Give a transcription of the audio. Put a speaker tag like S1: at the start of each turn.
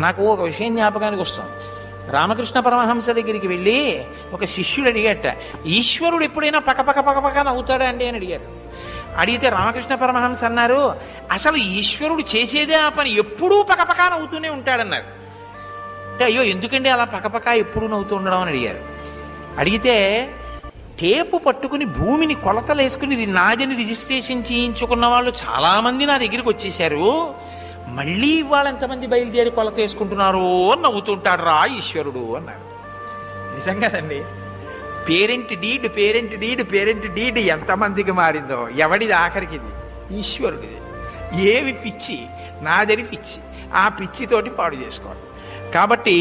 S1: నాకు ఒక విషయం జ్ఞాపకానికి వస్తుంది. రామకృష్ణ పరమహంస దగ్గరికి వెళ్ళి ఒక శిష్యుడు అడిగాట, ఈశ్వరుడు ఎప్పుడైనా పకపక పకపక నవ్వుతాడా అండి అని అడిగారు. అడిగితే రామకృష్ణ పరమహంస అన్నారు, అసలు ఈశ్వరుడు చేసేదే ఆ పని, ఎప్పుడూ పకపక నవ్వుతూనే ఉంటాడన్నారు. అంటే అయ్యో ఎందుకండి అలా పకపక ఎప్పుడూ నవ్వుతూ ఉండడం అని అడిగారు. అడిగితే టేపు పట్టుకుని భూమిని కొలతలు వేసుకుని నాదని రిజిస్ట్రేషన్ చేయించుకున్న వాళ్ళు చాలామంది నా దగ్గరికి వచ్చేసారు, మళ్ళీ ఇవాళ ఎంతమంది బయలుదేరి కొలత వేసుకుంటున్నారు అని నవ్వుతుంటాడు రా ఈశ్వరుడు అన్నారు. నిజం కదండి. పేరెంట్ డీడ్ ఎంతమందికి మారిందో, ఎవడిది ఆఖరికి? ఇది ఈశ్వరుడిది. ఏమి పిచ్చి, నాదని పిచ్చి, ఆ పిచ్చితోటి పాడు చేసుకోవాలి. కాబట్టి